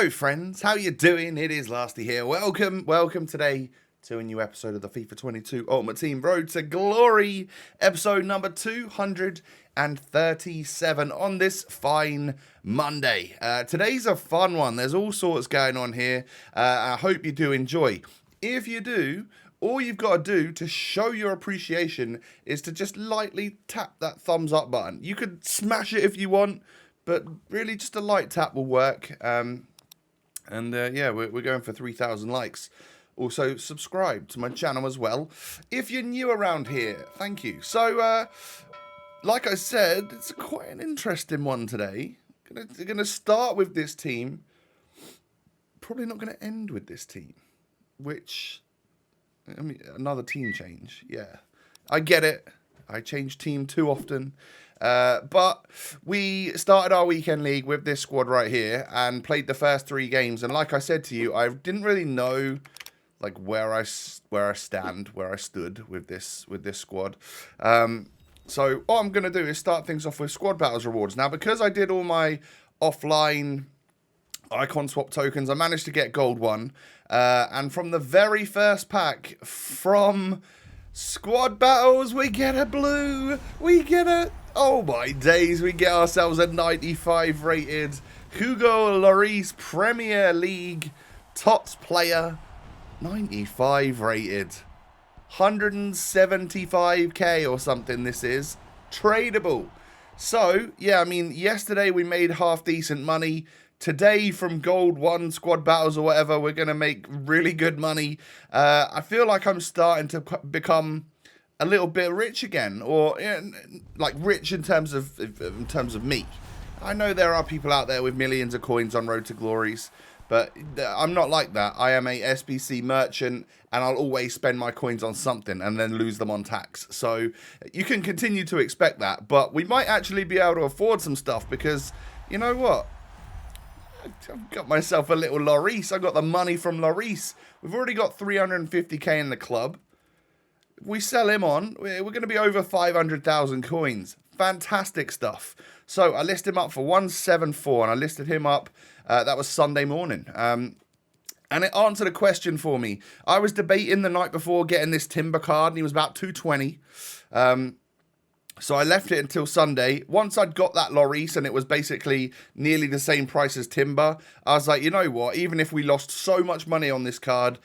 Hello friends, how you doing? It is Lasty here. Welcome today to a new episode of the FIFA 22 Ultimate Team Road to Glory, episode number 237 on this fine Monday. Today's a fun one. There's all sorts going on here. I hope you do enjoy. If you do, all you've got to do to show your appreciation is to just lightly tap that thumbs up button. You could smash it if you want, but really just a light tap will work. Yeah, we're going for 3,000 likes. Also, subscribe to my channel as well. If you're new around here, thank you. So, like I said, it's quite an interesting one today. Gonna start with this team. Probably not going to end with this team. Which, I mean, another team change. Yeah, I get it. I change team too often. But we started our weekend league with this squad right here and played the first 3 games. And like I said to you, I didn't really know like where I stood with this squad. So what I'm going to do is start things off with squad battles rewards. Now, because I did all my offline icon swap tokens, I managed to get gold 1. And from the very first pack from squad battles, we get a blue. Oh my days, we get ourselves a 95 rated Hugo Lloris Premier League TOTS player. 95 rated. 175k or something this is. Tradeable. So, yeah, I mean, yesterday we made half decent money. Today, from Gold 1 squad battles or whatever, we're going to make really good money. I feel like I'm starting to become a little bit rich again, or like rich in terms of me. I know there are people out there with millions of coins on Road to Glories, but I'm not like that. I am a SBC merchant, and I'll always spend my coins on something and then lose them on tax. So you can continue to expect that, but we might actually be able to afford some stuff because, you know what? I've got myself a little Lloris. I got the money from Lloris. We've already got 350k in the club. If we sell him on, we're going to be over 500,000 coins. Fantastic stuff. So I listed him up for 174, and I listed him up, that was Sunday morning. And it answered a question for me. I was debating the night before getting this Timber card, and he was about 220. So I left it until Sunday. Once I'd got that Lloris and it was basically nearly the same price as Timber, I was like, you know what? Even if we lost so much money on this card,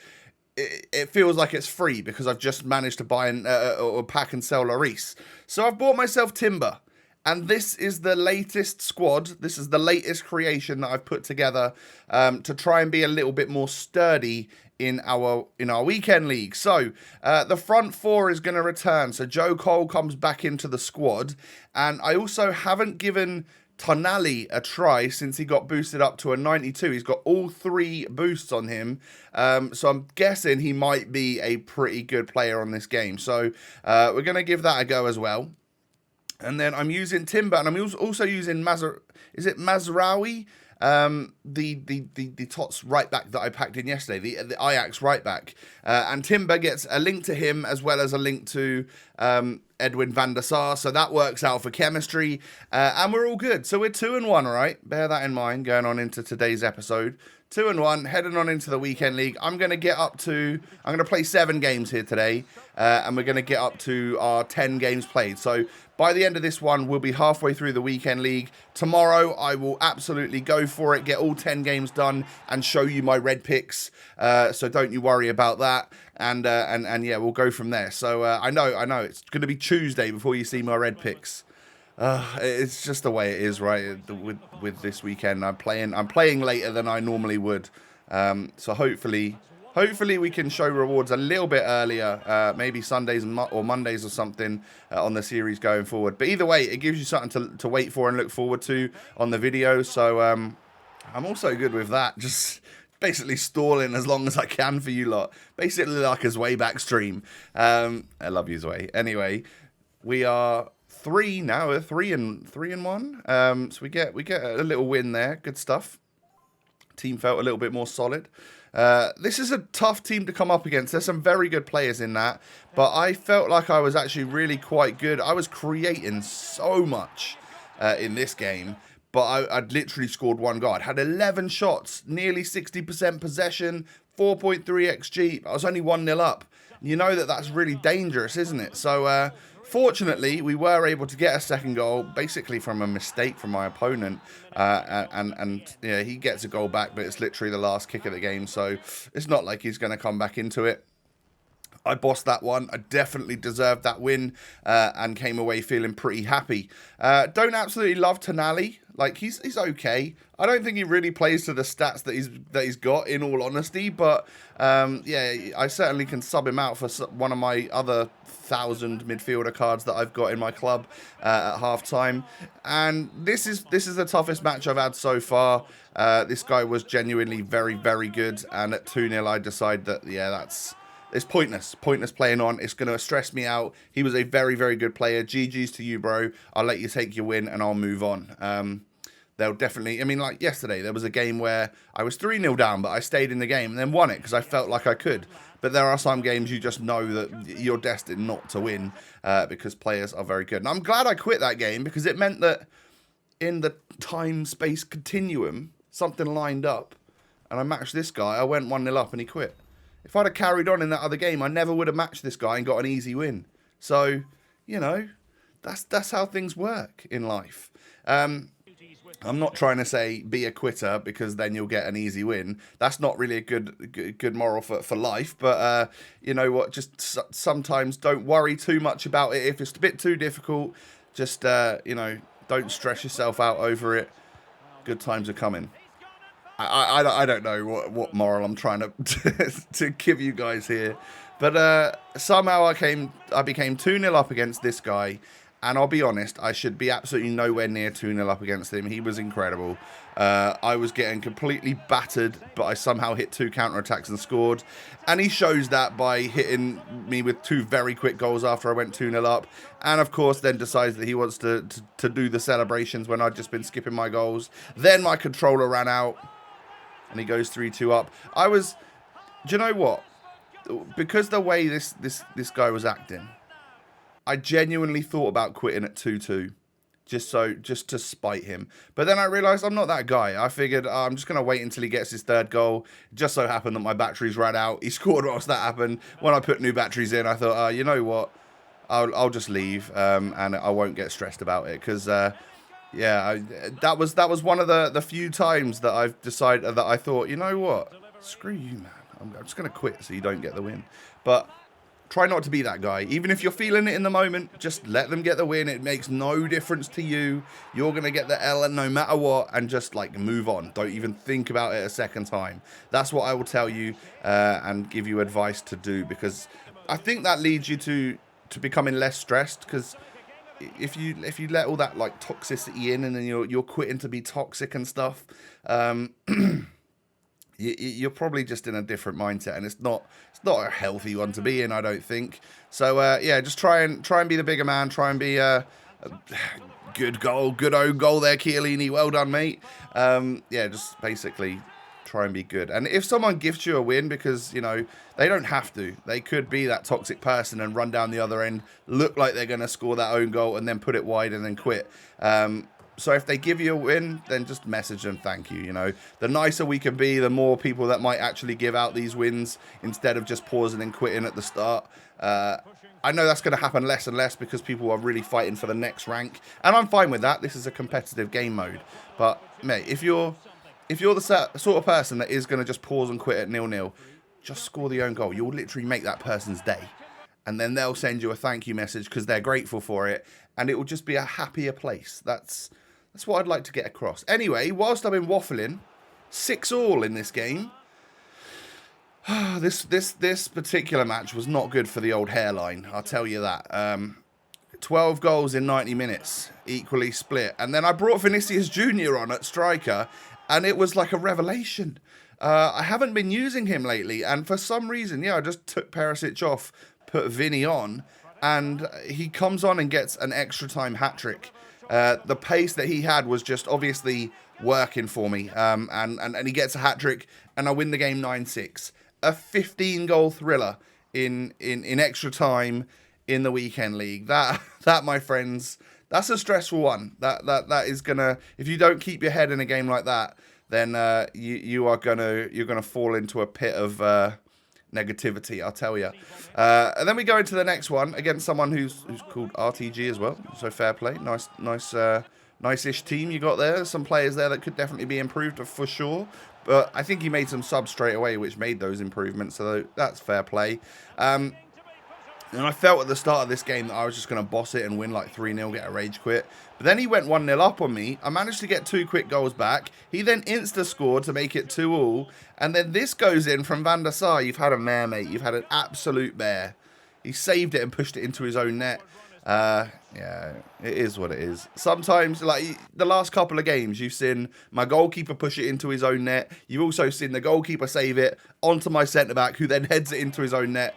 it feels like it's free because I've just managed to buy a pack and sell Lloris. So I've bought myself Timber. And this is the latest squad. This is the latest creation that I've put together to try and be a little bit more sturdy in our weekend league. So the front 4 is going to return. So Joe Cole comes back into the squad. And I also haven't given Tonali a try since he got boosted up to a 92. He's got all 3 boosts on him. So I'm guessing he might be a pretty good player on this game. So we're going to give that a go as well. And then I'm using Timber, and I'm also using Mazraoui? The TOTS right back that I packed in yesterday, the Ajax right back. And Timber gets a link to him as well as a link to Edwin van der Sar. So that works out for chemistry. And we're all good. So we're 2-1, all right? Bear that in mind going on into today's episode. 2-1, heading on into the weekend league. I'm going to play 7 games here today. And we're going to get up to our 10 games played. So by the end of this one, we'll be halfway through the weekend league. Tomorrow, I will absolutely go for it, get all 10 games done, and show you my red picks. So don't you worry about that. And yeah, we'll go from there. So I know, it's going to be Tuesday before you see my red picks. It's just the way it is, right? With this weekend, I'm playing later than I normally would. So hopefully we can show rewards a little bit earlier, maybe Sundays or Mondays or something on the series going forward. But either way, it gives you something to wait for and look forward to on the video. So I'm also good with that. Just basically stalling as long as I can for you lot. Basically like a Zway back stream. I love you, Zway. Anyway, we are 3 now. We're 3-1. So we get a little win there. Good stuff. Team felt a little bit more solid. This is a tough team to come up against. There's some very good players in that, but I felt like I was actually really quite good. I was creating so much in this game, but I'd literally scored 1 goal. I'd had 11 shots, nearly 60% possession, 4.3 XG. I was only 1-0 up. You know that's really dangerous, isn't it? So, fortunately, we were able to get a second goal, basically from a mistake from my opponent. And yeah, he gets a goal back, but it's literally the last kick of the game. So, it's not like he's going to come back into it. I bossed that one. I definitely deserved that win and came away feeling pretty happy. Don't absolutely love Tonali. Like, he's okay. I don't think he really plays to the stats that he's got, in all honesty. But, yeah, I certainly can sub him out for one of my other 1,000 midfielder cards that I've got in my club at half-time. And this is the toughest match I've had so far. This guy was genuinely very, very good. And at 2-0, I decide that, yeah, it's pointless playing on. It's going to stress me out. He was a very, very good player. GG's to you, bro. I'll let you take your win and I'll move on. They'll definitely, I mean, like yesterday, there was a game where I was 3-0 down, but I stayed in the game and then won it because I felt like I could. But there are some games you just know that you're destined not to win because players are very good. And I'm glad I quit that game because it meant that in the time-space continuum, something lined up and I matched this guy. I went 1-0 up and he quit. If I'd have carried on in that other game, I never would have matched this guy and got an easy win. So, you know, that's how things work in life. I'm not trying to say be a quitter because then you'll get an easy win. That's not really a good moral for life. But you know what? Just sometimes don't worry too much about it. If it's a bit too difficult, just, you know, don't stress yourself out over it. Good times are coming. I don't know what moral I'm trying to give you guys here. But somehow I became 2-0 up against this guy. And I'll be honest, I should be absolutely nowhere near 2-0 up against him. He was incredible. I was getting completely battered, but I somehow hit 2 counterattacks and scored. And he shows that by hitting me with 2 very quick goals after I went 2-0 up. And of course, then decides that he wants to do the celebrations when I'd just been skipping my goals. Then my controller ran out. And he goes 3-2 up. Do you know what? Because the way this guy was acting, I genuinely thought about quitting at 2-2. Just to spite him. But then I realised I'm not that guy. I figured I'm just going to wait until he gets his 3rd goal. It just so happened that my batteries ran out. He scored whilst that happened. When I put new batteries in, I thought, you know what? I'll just leave and I won't get stressed about it. Because... yeah, that was one of the few times that I've decided that I thought, you know what? Screw you, man. I'm just going to quit so you don't get the win. But try not to be that guy. Even if you're feeling it in the moment, just let them get the win. It makes no difference to you. You're going to get the L no matter what and just like move on. Don't even think about it a second time. That's what I will tell you and give you advice to do because I think that leads you to becoming less stressed because if you let all that like toxicity in and then you're quitting to be toxic and stuff, you're probably just in a different mindset, and it's not a healthy one to be in, I don't think. So yeah, just try and be the bigger man. Try and be a good own goal there, Chiellini. Well done, mate. Yeah, just basically try and be good. And if someone gifts you a win, because, you know, they don't have to. They could be that toxic person and run down the other end, look like they're going to score that own goal and then put it wide and then quit. So if they give you a win, then just message them thank you, you know. The nicer we can be, the more people that might actually give out these wins instead of just pausing and quitting at the start. I know that's going to happen less and less because people are really fighting for the next rank. And I'm fine with that. This is a competitive game mode. But, mate, if you're the sort of person that is going to just pause and quit at 0-0, just score the own goal. You'll literally make that person's day. And then they'll send you a thank you message because they're grateful for it. And it will just be a happier place. That's what I'd like to get across. Anyway, whilst I've been waffling, 6-all in this game. This particular match was not good for the old hairline. I'll tell you that. 12 goals in 90 minutes, equally split. And then I brought Vinicius Jr. on at striker, and it was like a revelation. I haven't been using him lately, and for some reason, yeah, I just took Perisic off, put Vinny on, and he comes on and gets an extra time hat-trick. The pace that he had was just obviously working for me, and he gets a hat-trick, and I win the game 9-6. A 15-goal thriller in extra time in the weekend league. That, my friends, That's a stressful one. That is gonna, if you don't keep your head in a game like that, then you're gonna fall into a pit of negativity, I'll tell you. And then we go into the next one against someone who's called RTG as well. So fair play, nice-ish team you got there. Some players there that could definitely be improved for sure. But I think he made some subs straight away, which made those improvements. So that's fair play. And I felt at the start of this game that I was just going to boss it and win like 3-0, get a rage quit. But then he went 1-0 up on me. I managed to get 2 quick goals back. He then insta-scored to make it 2-2. And then this goes in from Van der Sar. You've had a mare, mate. You've had an absolute bear. He saved it and pushed it into his own net. Yeah, it is what it is. Sometimes, like the last couple of games, you've seen my goalkeeper push it into his own net. You've also seen the goalkeeper save it onto my centre-back, who then heads it into his own net.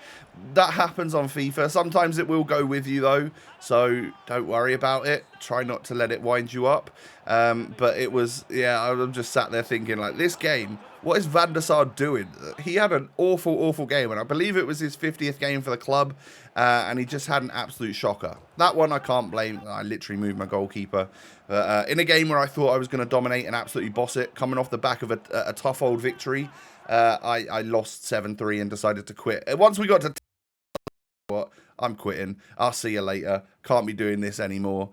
That happens on FIFA. Sometimes it will go with you, though, so don't worry about it. Try not to let it wind you up. But it was, yeah, I'm just sat there thinking, like, this game, what is Van der Sar doing? He had an awful game, and I believe it was his 50th game for the club, and he just had an absolute shocker. That one I can't blame. I literally moved my goalkeeper. In a game where I thought I was going to dominate and absolutely boss it, coming off the back of a tough old victory, I lost 7-3 and decided to quit. Once we got to what, I'm quitting. I'll see you later. Can't be doing this anymore.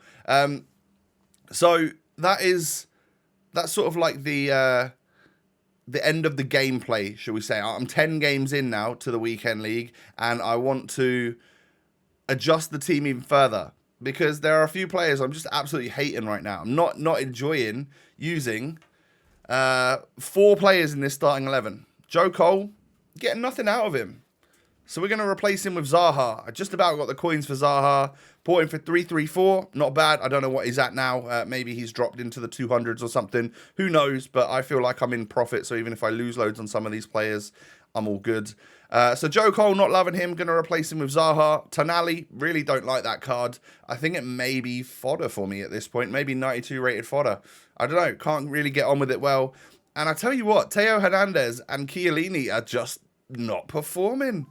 So that's sort of like the end of the gameplay, shall we say. I'm 10 games in now to the weekend league, and I want to adjust the team even further because there are a few players I'm just absolutely hating right now. I'm not enjoying using 4 players in this starting 11. Joe Cole, getting nothing out of him. So we're going to replace him with Zaha. I just about got the coins for Zaha. Bought him for 334. Not bad. I don't know what he's at now. Maybe he's dropped into the 200s or something. Who knows? But I feel like I'm in profit. So even if I lose loads on some of these players, I'm all good. So Joe Cole, not loving him. Going to replace him with Zaha. Tonali, really don't like that card. I think it may be fodder for me at this point. Maybe 92 rated fodder. I don't know. Can't really get on with it well. And I tell you what, Theo Hernandez and Chiellini are just not performing.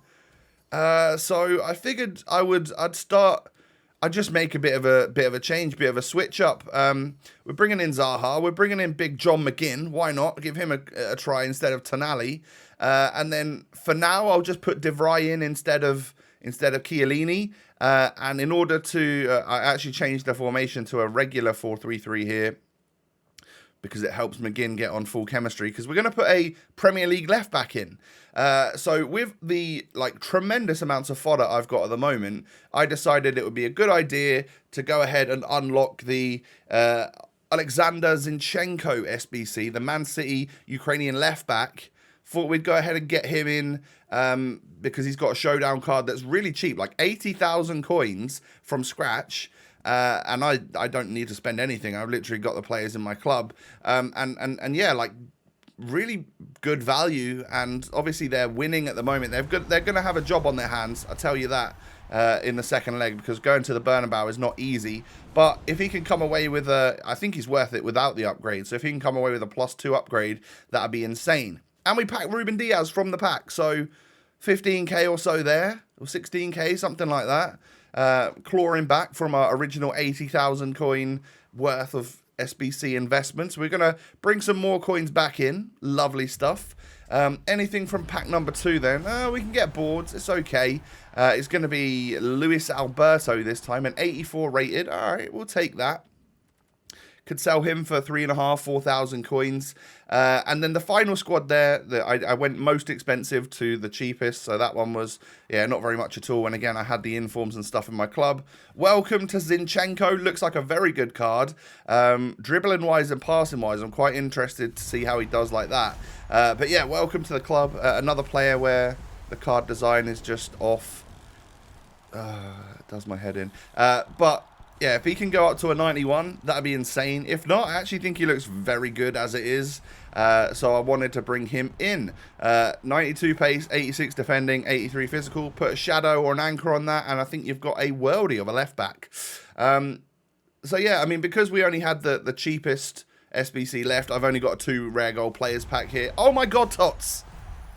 So I figured I'd just make a bit of a change, bit of a switch up. We're bringing in Zaha, we're bringing in Big John McGinn. Why not give him a try instead of Tonali? And then for now, I'll just put De Vrij in instead of Chiellini. And in order to, I actually changed the formation to a regular 4-3-3 here, because it helps McGinn get on full chemistry, because we're going to put a Premier League left back in. So with the tremendous amounts of fodder I've got at the moment, I decided it would be a good idea to go ahead and unlock the Alexander Zinchenko SBC, the Man City Ukrainian left back. Thought we'd go ahead and get him in because he's got a showdown card that's really cheap, like 80,000 coins from scratch. And I don't need to spend anything. I've literally got the players in my club. And yeah, like really good value. And obviously they're winning at the moment. They're going to have a job on their hands. I'll tell you that in the second leg, because going to the Bernabeu is not easy. But if he can come away with I think he's worth it without the upgrade. So if he can come away with a +2 upgrade, that'd be insane. And we pack Ruben Diaz from the pack. So 15k or so there, or 16k, something like that. Clawing back from our original 80,000 coin worth of SBC investments. We're going to bring some more coins back in. Lovely stuff. Anything from pack number 2 then? We can get boards. It's okay. It's going to be Luis Alberto this time, an 84 rated. All right, we'll take that. Could sell him for 3,500, 4,000 coins. And then the final squad there, I went most expensive to the cheapest. So that one was, yeah, not very much at all. And again, I had the informs and stuff in my club. Welcome to Zinchenko. Looks like a very good card. Dribbling-wise and passing-wise, I'm quite interested to see how he does like that. But yeah, welcome to the club. Another player where the card design is just off. It does my head in. But yeah, if he can go up to a 91, that'd be insane. If not, I actually think he looks very good as it is. So I wanted to bring him in. 92 pace, 86 defending, 83 physical. Put a shadow or an anchor on that, and I think you've got a worldie of a left back. So yeah, I mean, because we only had the cheapest SBC left, I've only got a 2 rare gold players pack here. Oh my god, Tots!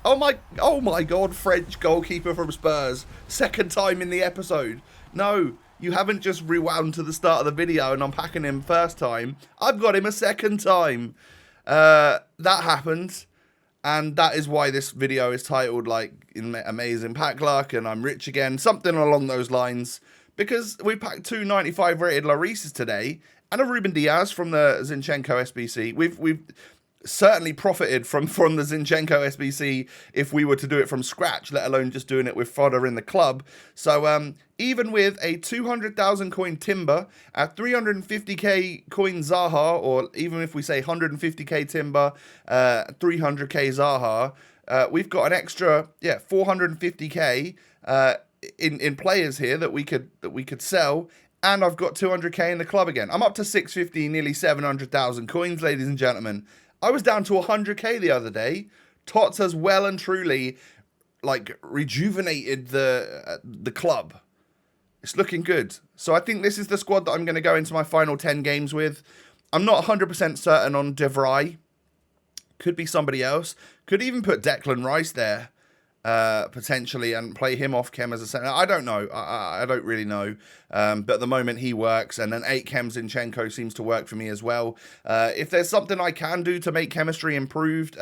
Oh my god, French goalkeeper from Spurs. Second time in the episode. No. You haven't just rewound to the start of the video and I'm packing him first time. I've got him a second time. That happened. And that is why this video is titled, like, Amazing Pack Luck and I'm Rich Again. Something along those lines. Because we packed 2 95 rated Llorises today. And a Ruben Diaz from the Zinchenko SBC. We've certainly profited from the Zinchenko SBC if we were to do it from scratch, let alone just doing it with fodder in the club. So even with a 200,000 coin Timber, a 350k coin Zaha, or even if we say 150k Timber, 300k Zaha, we've got an extra 450k in players here that we could sell. And I've got 200k in the club again. I'm up to 650, nearly 700,000 coins, ladies and gentlemen. I was down to 100k the other day. TOTS has well and truly, like, rejuvenated the club. It's looking good. So I think this is the squad that I'm going to go into my final 10 games with. I'm not 100% certain on De Vrij. Could be somebody else. Could even put Declan Rice there. Potentially, and play him off chem as a centre. I don't know. I don't really know. But at the moment he works, and then 8 chem Zinchenko seems to work for me as well. If there's something I can do to make chemistry improved,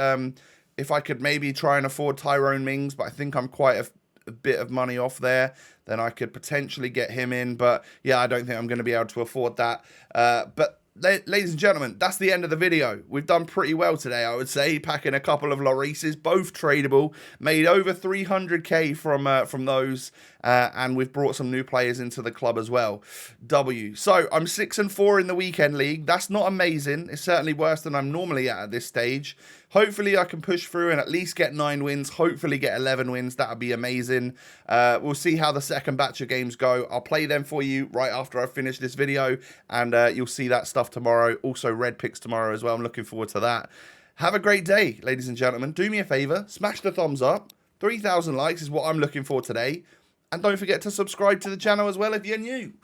if I could maybe try and afford Tyrone Mings, but I think I'm quite a bit of money off there, then I could potentially get him in. But yeah, I don't think I'm going to be able to afford that. But ladies and gentlemen, that's the end of the video. We've done pretty well today, I would say, packing a couple of Llorises, both tradable, made over 300k from those, and we've brought some new players into the club as well. So I'm 6-4 in the weekend league. That's not amazing. It's certainly worse than I'm normally at this stage. Hopefully I can push through and at least get 9 wins, hopefully get 11 wins. That would be amazing. We'll see how the second batch of games go. I'll play them for you right after I finish this video, and you'll see that stuff tomorrow. Also red picks tomorrow as well. I'm looking forward to that. Have a great day, ladies and gentlemen. Do me a favor, smash the thumbs up. 3,000 likes is what I'm looking for today. And don't forget to subscribe to the channel as well if you're new.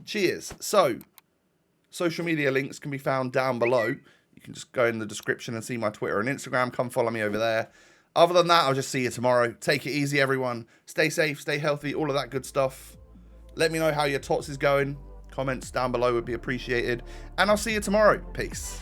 Cheers. So, social media links can be found down below. You can just go in the description and see my Twitter and Instagram. Come follow me over there. Other than that, I'll just see you tomorrow. Take it easy, everyone. Stay safe, stay healthy, all of that good stuff. Let me know how your TOTS is going. Comments down below would be appreciated. And I'll see you tomorrow. Peace.